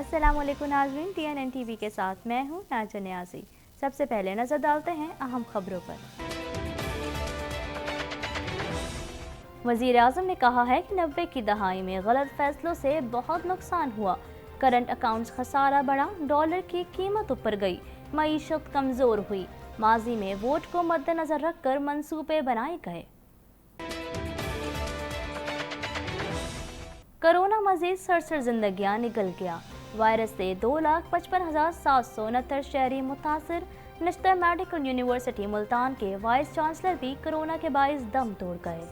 अस्सलाम वालेकुम नाज़रीन, TNN TV के साथ मैं हूँ नाज़र नियाज़ी। सबसे पहले नजर डालते हैं अहम खबरों पर। वज़ीर आज़म ने कहा है कि 90 की दहाई में गलत फैसलों से बहुत नुकसान हुआ। करंट अकाउंट्स खसारा बढ़ा, डॉलर की कीमत ऊपर गई, मईशत कमज़ोर हुई। माजी में वोट को मद्देनजर रखकर मंसूबे बनाए गए। कोरोना मजीद सरसर जिंदगियां निकल गया। वायरस से 2,55,769 शहरी मुतासर। नश्तर मेडिकल यूनिवर्सिटी मुल्तान के वाइस चांसलर भी कोरोना के बाइस दम तोड़ गए।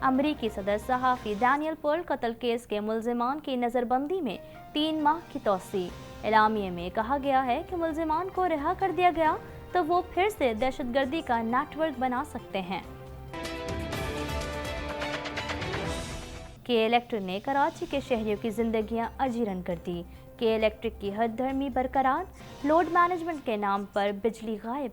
अमरीकी सदर सहाफ़ी डैनियल पर्ल कत्ल केस के मुल्जिमान की नज़रबंदी में 3 माह की तौसी। एलामिये में कहा गया है कि मुल्जिमान को रिहा कर दिया गया तो वो फिर से दहशतगर्दी का नेटवर्क बना सकते हैं। के इलेक्ट्रिक ने कराची के शहरियों की जिंदगियां अजीरन कर दी। के इलेक्ट्रिक की हद धर्मी बरकरार, लोड मैनेजमेंट के नाम पर बिजली गायब।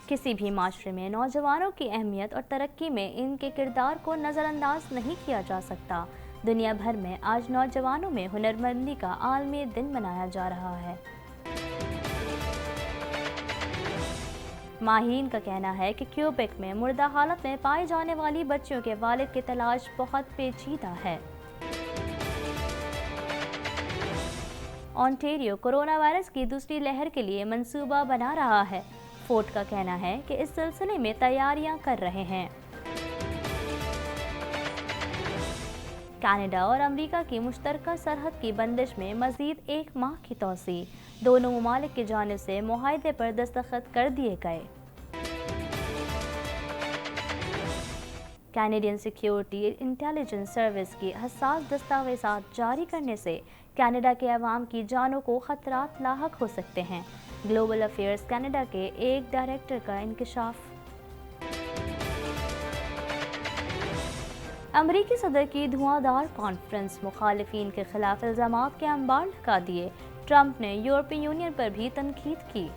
किसी भी माशरे में नौजवानों की अहमियत और तरक्की में इनके किरदार को नज़रअंदाज नहीं किया जा सकता। दुनिया भर में आज नौजवानों में हुनरमंदी का आलमी दिन मनाया जा रहा है। माहिरीन का कहना है कि क्यूबेक में मुर्दा हालत में पाई जाने वाली बच्चियों के वालिद की तलाश बहुत पेचीदा है। ओंटारियो कोरोना वायरस की दूसरी लहर के लिए मंसूबा बना रहा है। फोर्ट का कहना है कि इस सिलसिले में तैयारियां कर रहे हैं। कनाडा और अमेरिका की मुश्तरका सरहद की बंदिश में मजीद 1 माह की तौसी। दोनों ममालिक की जानिब से मुआहदे पर दस्तखत कर दिए गए। कैनेडियन सिक्योरिटी इंटेलिजेंस सर्विस की हसास दस्तावेज़ात जारी करने से कनाडा के अवाम की जानों को खतरात लाहक हो सकते हैं। ग्लोबल अफेयर्स कनाडा के एक डायरेक्टर का इंकशाफ। अमरीकी सदर की धुआंधार कॉन्फ्रेंस, मुखालिफिन के खिलाफ इल्जामात के अंबार लगा दिए। ट्रंप ने यूरोपीय यूनियन पर भी तनकीद की।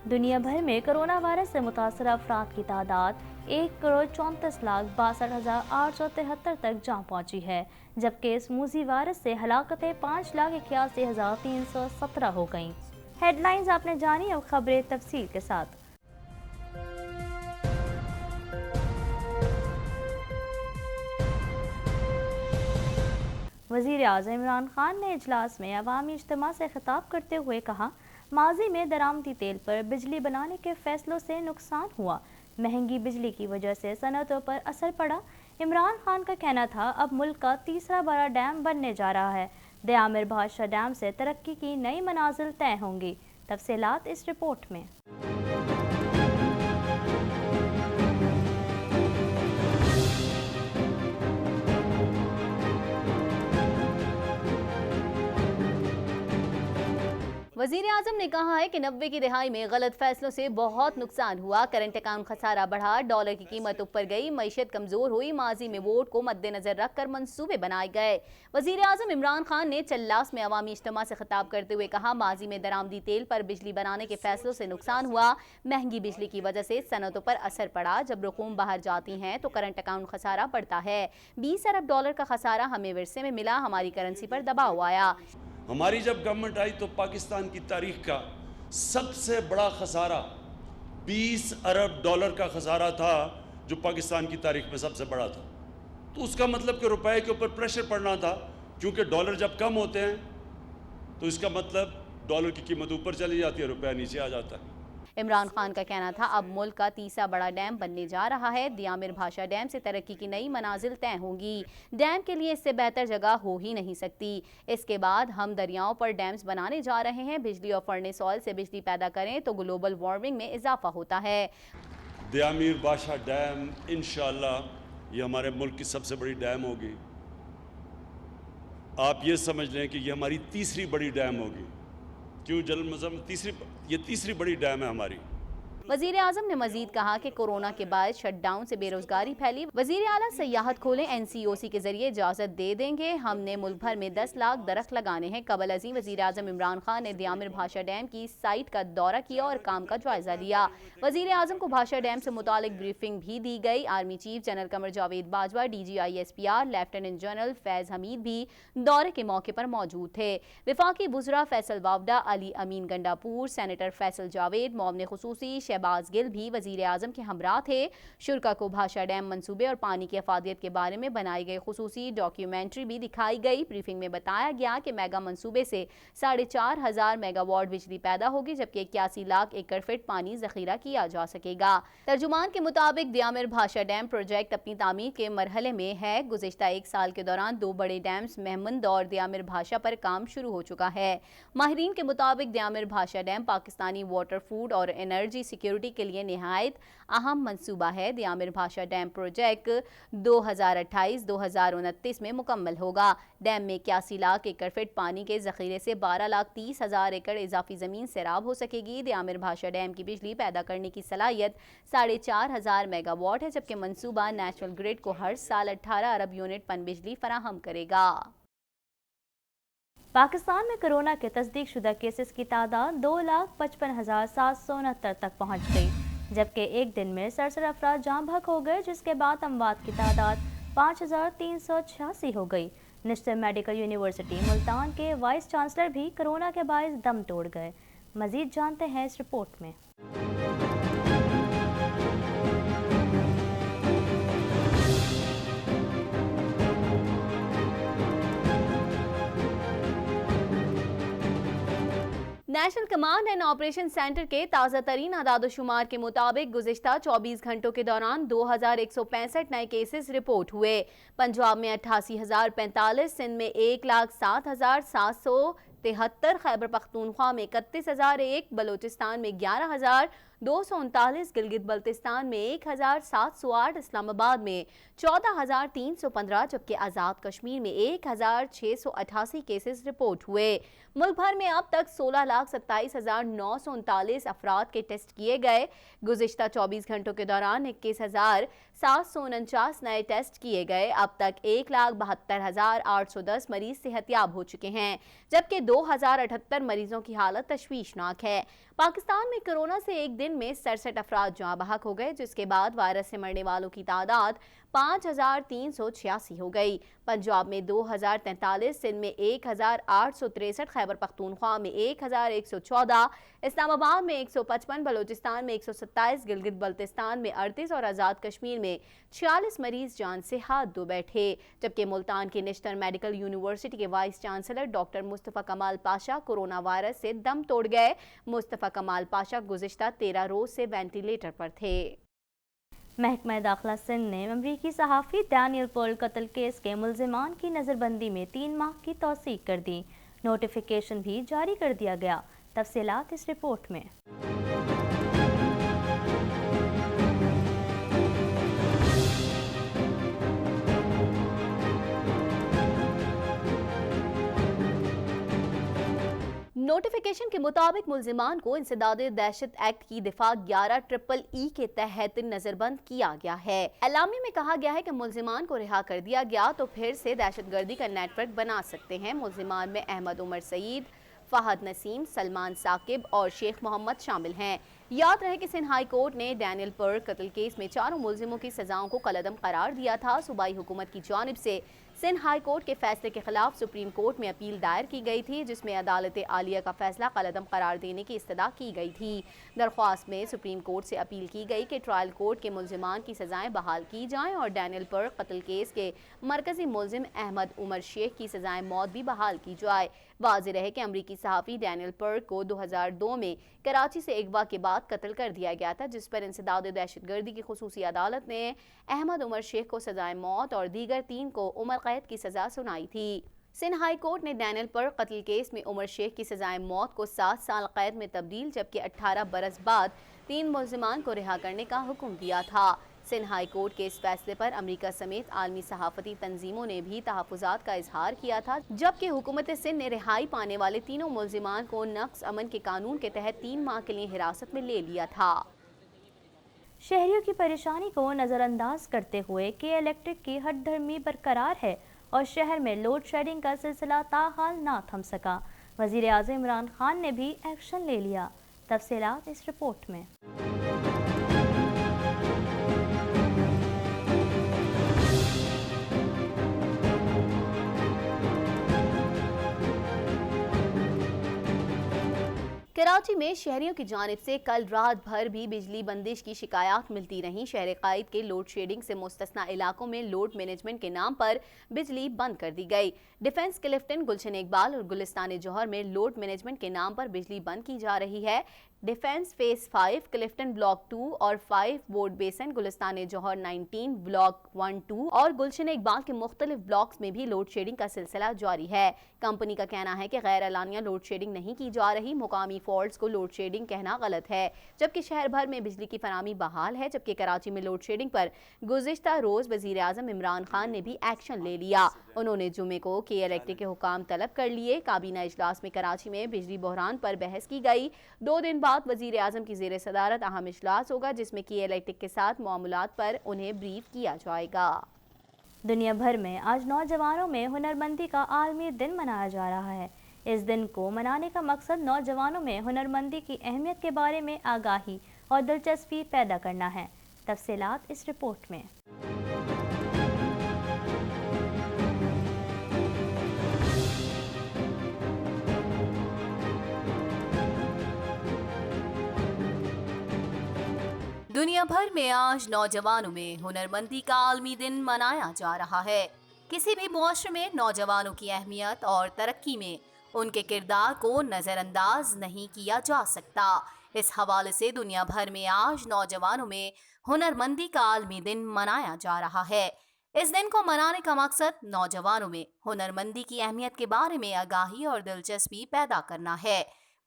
दुनिया भर में कोरोना वायरस से मुतासर अफराद की तादाद 1,34,62,873 तक जा पहुंची है, जबकि इस मूजी वायरस से हलाकतें 5,81,317 हो गईं। हेडलाइंस आपने जानी, अब खबरें तफसील के साथ। वज़ीर आज़म इमरान खान ने इजलास में अवामी इज्तिमा से खिताब करते हुए कहा, माजी में दरामदी तेल पर बिजली बनाने के फैसलों से नुकसान हुआ। महंगी बिजली की वजह से सनअतों पर असर पड़ा। इमरान खान का कहना था, अब मुल्क का तीसरा बड़ा डैम बनने जा रहा है। दयामिर भाषा डैम से तरक्की की नई मनाजिल तय होंगी। तफसीलात इस रिपोर्ट में। वज़ीर आज़म ने कहा है कि 90 की दहाई में गलत फैसलों से बहुत नुकसान हुआ। करंट अकाउंट खसारा बढ़ा, डॉलर की कीमत ऊपर गई, मईशत कमज़ोर हुई। माजी में वोट को मद्देनजर रखकर मंसूबे बनाए गए। वज़ीर आज़म इमरान खान ने चल्लास में अवामी इज्तिमा से खिताब करते हुए कहा, माजी में दरामदी तेल पर बिजली बनाने के फैसलों से नुकसान हुआ। महंगी बिजली की वजह से सनअतों पर असर पड़ा। जब रकूम बाहर जाती हैं तो करंट अकाउंट खसारा बढ़ता है। 20 अरब डॉलर का खसारा हमें विरसे में मिला। हमारी करेंसी पर दबाव आया। हमारी जब गवर्नमेंट आई तो पाकिस्तान की तारीख का सबसे बड़ा खसारा 20 अरब डॉलर का खसारा था, जो पाकिस्तान की तारीख में सबसे बड़ा था। तो उसका मतलब कि रुपए के ऊपर प्रेशर पड़ना था, क्योंकि डॉलर जब कम होते हैं तो इसका मतलब डॉलर की कीमत ऊपर चली जाती है, रुपया नीचे आ जाता है। इमरान खान का कहना था, अब मुल्क का तीसरा बड़ा डैम बनने जा रहा है। दयामिर भाषा डैम से तरक्की की नई मनाजिल तय होंगी। डैम के लिए इससे बेहतर जगह हो ही नहीं सकती। इसके बाद हम दरियाओं पर डैम्स बनाने जा रहे हैं। बिजली और फर्नेस ऑयल से बिजली पैदा करें तो ग्लोबल वार्मिंग में इजाफा होता है। दयामिर भाषा डैम इंशाअल्लाह ये हमारे मुल्क की सबसे बड़ी डैम होगी। आप ये समझ लें कि ये हमारी तीसरी बड़ी डैम होगी। क्यों जल मज़म ये तीसरी बड़ी डैम है हमारी। वजीर आजम ने मजीद कहा कि कोरोना के बाद शट डाउन से बेरोजगारी फैली। वजीर आला सयाहत खोलें NCOC के जरिए इजाजत दे देंगे। हमने मुल्क भर में 10 लाख दरख्त लगाने हैं। कबल अजीम वजीर आजम इमरान खान ने दियामिर भाषा डैम की साइट का दौरा किया और काम का जायजा लिया। वजीर आजम को भाषा डैम से मुतालिक ब्रीफिंग भी दी गई। Army chief general Qamar Javed Bajwa, DGI SPR lieutenant general Faiz Hamid भी दौरे के मौके पर मौजूद थे। विफाकी बुजरा फैसल वावडा, अली अमीन गंडापुर, सेनेटर फैसल जावेद, मोमन खुसूसी शहबाज गिल भी वजीर आजम के हमरा थे। शुरका को भाषा डैम मंसूबे और पानी की अफादियत के बारे में बनाई गई खुसूसी डॉक्यूमेंट्री भी दिखाई गई। ब्रीफिंग में बताया गया कि मेगा मंसूबे से 4,500 मेगावाट बिजली पैदा होगी, जबकि 81 लाख एकड़ फीट पानी जखीरा किया जा सकेगा। तर्जुमान के मुताबिक दियामिर भाषा डैम प्रोजेक्ट अपनी तामीर के मरहले में है। गुज़िश्ता एक साल के दौरान 2 बड़े डैम्स महमंद और दियामिर भाषा पर काम शुरू हो चुका है। माहिरीन के मुताबिक दियामिर भाषा डैम पाकिस्तानी वाटर, फूड और एनर्जी सिक्योरिटी के लिए निहायत अहम मंसूबा है। दियामिर भाषा डैम प्रोजेक्ट 2028-2029 में मुकम्मल होगा। डैम में 81 लाख एकड़ फीट पानी के जखीरे से 12,30,000 एकड़ इजाफी ज़मीन सैराब हो सकेगी। दियामिर भाषा डैम की बिजली पैदा करने की सलाहियत 4,500 मेगावाट है, जबकि मंसूबा नेशनल ग्रिड को हर साल 18 अरब यूनिट पन बिजली फराहम करेगा। पाकिस्तान में कोरोना के तस्दीक शुदा केसेस की तादाद 2,55,769 तक पहुँच गई, जबकि एक दिन में 67 अफराद जाँ बहक हो गए, जिसके बाद अमवात की तादाद 5,386 हो गई। नेशनल मेडिकल यूनिवर्सिटी मुल्तान के वाइस चांसलर भी कोरोना के बायस दम तोड़ गए। मजीद जानते हैं इस रिपोर्ट में। National command and operation centre के ताज़ा तरीन आदादोशुमार के मुताबिक गुज़िश्ता 24 घंटों के दौरान 2,165 नए केसेस रिपोर्ट हुए। पंजाब में 88,045, सिंध में 1,07,773, खैबर पख्तूनख्वा में 31,001, बलोचिस्तान में 11,239, गिलगित बल्तिस्तान में 1,708, इस्लामाबाद में 14,315, जबकि आज़ाद कश्मीर में 1,688 केसेस रिपोर्ट हुए। मुल्क भर में अब तक 16,27,939 अफराद के टेस्ट किए गए। गुज़िश्ता 24 घंटों के दौरान 21,749 नए टेस्ट किए गए। अब तक 1,72,810 मरीज सेहतयाब हो चुके हैं, जबकि 2,078 मरीजों की हालत तशवीशनाक है। पाकिस्तान में कोरोना से एक दिन में 67 अफराद जाँ बहक हो गए, जिसके बाद वायरस से मरने वालों की तादाद 5,386 हो गई। पंजाब में 2,043, सिंध में 1,863, खैबर पख्तूनख्वा में 1,114, इस्लामाबाद में 155, बलोचिस्तान में 127, गिलगित बल्तिस्तान में 38 और आज़ाद कश्मीर में 46 मरीज जान से हाथ धो बैठे। जबकि मुल्तान की नेशनल मेडिकल यूनिवर्सिटी के वाइस चांसलर डॉक्टर मुस्तफ़ा कमाल पाशा कोरोना वायरस से दम तोड़ गए। मुस्तफ़ा कमाल पाशा गुज़िश्ता 13 रोज से वेंटिलेटर पर थे। महकमा दाखिला सिंध ने अमरीकी सहाफ़ी डैनियल पर्ल कत्ल केस के मुल्ज़िमान की नज़रबंदी में 3 माह की तौसीक कर दी। नोटिफिकेशन भी जारी कर दिया गया। तफसीलात इस रिपोर्ट में। नोटिफिकेशन के मुताबिक मुल्जिमान को इंसदादे दहशत एक्ट की दिफा 11EEE के तहत नजरबंद किया गया है। एलामी में कहा गया है कि मुल्जिमान को रिहा कर दिया गया तो फिर से दहशतगर्दी का नेटवर्क बना सकते हैं। मुल्जिमान में अहमद उमर सईद, फहद नसीम, सलमान साकिब और शेख मोहम्मद शामिल हैं। याद रहे कि सिंध हाई कोर्ट ने डैनियल पर्ल कत्ल केस में 4 मुल्जिमों की सजाओं को कलअदम करार दिया था। सूबाई हुकूमत की जानिब से सिंध हाई कोर्ट के फैसले के खिलाफ सुप्रीम कोर्ट में अपील दायर की गई थी, जिसमें अदालत आलिया का फैसला कलअदम करार देने की इस्तदा की गई थी। दरख्वास्त में सुप्रीम कोर्ट से अपील की गई कि ट्रायल कोर्ट के मुल्जिमान की सजाएं बहाल की जाएं और डैनियल पर्ल कत्ल केस के मरकजी मुल्जिम अहमद उमर शेख की सजाएं मौत भी बहाल की जाए। वाज़ेह रहे कि अमरीकी सहाफ़ी डैनियल पर्ल को 2002 में कराची से अगवा के बाद कत्ल कर दिया गया था, जिस पर इंसदाद दहशतगर्दी की खुसूसी अदालत ने अहमद उमर शेख को सजाए मौत और दीगर 3 को उम्र कैद की सजा सुनाई थी। सिंध हाई कोर्ट ने डैनियल पर्ल कत्ल केस में उमर शेख की सजाए मौत को 7 साल कैद में तब्दील, जबकि 18 बरस बाद 3 मुल्जिमान को रिहा करने का हुक्म दिया था। सिंध हाई कोर्ट के इस फैसले पर अमेरिका समेत आलमी सहाफती तंजीमों ने भी तहफ़्फ़ुज़ात का इजहार किया था, जबकि हुकूमत सिंध ने रिहाई पाने वाले तीनों मुल्जिमान को नक्स अमन के कानून के तहत 3 माह के लिए हिरासत में ले लिया था। शहरियों की परेशानी को नज़रअंदाज करते हुए के इलेक्ट्रिक की हठधर्मी बरकरार है और शहर में लोड शेडिंग का सिलसिला ताहाल ना थम सका। वज़ीर आज़म इमरान खान ने भी एक्शन ले लिया। तफसीलात इस रिपोर्ट में। कराची में शहरियों की जानिब से कल रात भर भी बिजली बंदिश की शिकायत मिलती रहीं। शहर कायद के लोड शेडिंग से मुस्तस्ना इलाकों में लोड मैनेजमेंट के नाम पर बिजली बंद कर दी गई। डिफेंस क्लिफ्टन, गुलशन इकबाल और गुलिस्तान जौहर में लोड मैनेजमेंट के नाम पर बिजली बंद की जा रही है। डिफेंस फेज 5, क्लिफ्टन ब्लॉक 2 और 5, बोर्ड बेसन, गुलिस्तान जौहर 19, ब्लॉक 1, 2 और गुलशन इकबाल के मुख्तलिफ ब्लॉक्स में भी लोड शेडिंग का सिलसिला जारी है। कंपनी का कहना है कि गैर एलानिया लोड शेडिंग नहीं की जा रही। मुकामी फॉल्ट्स को लोड शेडिंग कहना गलत है, जबकि शहर भर में बिजली की फराहमी बहाल है। जबकि कराची में लोड शेडिंग पर गुज़िश्ता रोज वज़ीर आज़म इमरान खान ने भी एक्शन ले लिया। उन्होंने जुमे को के इलेक्ट्रिक के हुकाम तलब कर लिए। काबीना इजलास में कराची में बिजली बहरान पर बहस की गई। 2 दिन बाद वज़ीर आज़म की ज़ेर सदारत अहम इजलास होगा, जिसमें के इलेक्ट्रिक के साथ मामलात पर उन्हें ब्रीफ किया जाएगा। दुनिया भर में आज नौजवानों में हुनरमंदी का आलमी दिन मनाया जा रहा है। इस दिन को मनाने का मकसद नौजवानों में हुनरमंदी की अहमियत के बारे में आगाही और दिलचस्पी पैदा करना है। तफसीलात इस रिपोर्ट में। दुनिया भर में आज नौजवानों में हुनरमंदी का आलमी दिन मनाया जा रहा है। किसी भी मुआशरे में नौजवानों की अहमियत और तरक्की में उनके किरदार को नज़रअंदाज नहीं किया जा सकता। इस हवाले से दुनिया भर में आज नौजवानों में हुनरमंदी का आलमी दिन मनाया जा रहा है। इस दिन को मनाने का मकसद नौजवानों में हुनरमंदी की अहमियत के बारे में आगाही और दिलचस्पी पैदा करना है।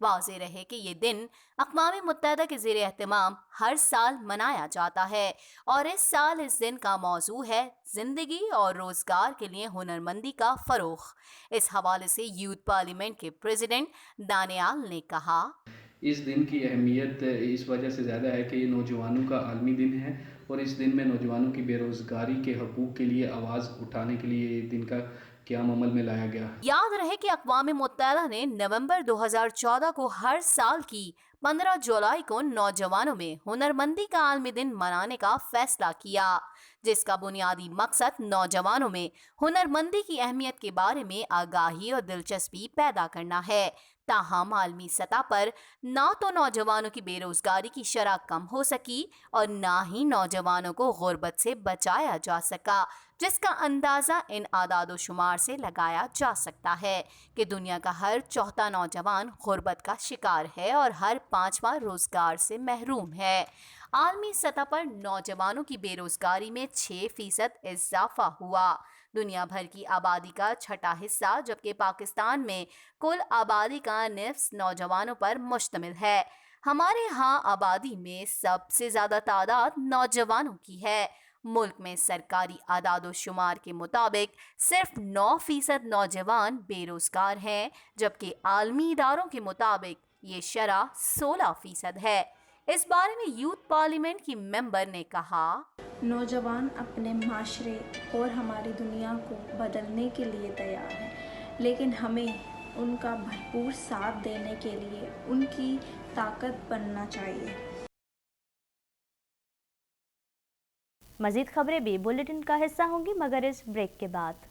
वाज़ेह रहे कि ये दिन अक़वाम मुत्तहिदा के ज़ेर एहतमाम हर साल मनाया जाता है और इस साल इस दिन का मौजू है ज़िंदगी और रोज़गार के लिए हुनरमंदी का फ़रोग़। इस हवाले से यूथ पार्लियामेंट के प्रेसिडेंट दानियाल ने कहा, इस दिन की अहमियत इस वजह से ज़्यादा है कि ये नौजवानों का आलमी दिन है और इस दिन में नौजवानों की बेरोज़गारी के हकूक़ के लिए आवाज़ उठाने के लिए ये दिन का क़याम अमल में लाया गया। याद रहे कि अक़वाम मुत्तहिदा ने नवंबर 2014 को हर साल की 15 जुलाई को नौजवानों में हुनरमंदी का आलमी दिन मनाने का फैसला किया, जिसका बुनियादी मकसद नौजवानों में हुनरमंदी की अहमियत के बारे में आगाही और दिलचस्पी पैदा करना है। ताहम आलमी सतह पर ना तो नौजवानों की बेरोजगारी की शरह कम हो सकी और ना ही नौजवानों को गुर्बत से बचाया जा सका, जिसका अंदाज़ा इन आदाद शुमार से लगाया जा सकता है कि दुनिया का हर चौथा नौजवान गुर्बत का शिकार है और हर 5वां रोज़गार से महरूम है। आलमी सतह पर नौजवानों की बेरोज़गारी में 6% इजाफा हुआ। दुनिया भर की आबादी का छठा हिस्सा, जबकि पाकिस्तान में कुल आबादी का निफ्स नौजवानों पर मुश्तमिल है। हमारे यहाँ आबादी में सबसे ज़्यादा तादाद नौजवानों की है। मुल्क में सरकारी आदाद शुमार के मुताबिक सिर्फ 9% नौजवान बेरोज़गार हैं, जबकि आलमी इदारों के मुताबिक ये शरह 16% है। इस बारे में यूथ पार्लियामेंट की मेंबर ने कहा, नौजवान अपने माशरे और हमारी दुनिया को बदलने के लिए तैयार हैं, लेकिन हमें उनका भरपूर साथ देने के लिए उनकी ताकत बनना चाहिए। मज़ीद खबरें भी बुलेटिन का हिस्सा होंगी, मगर इस ब्रेक के बाद।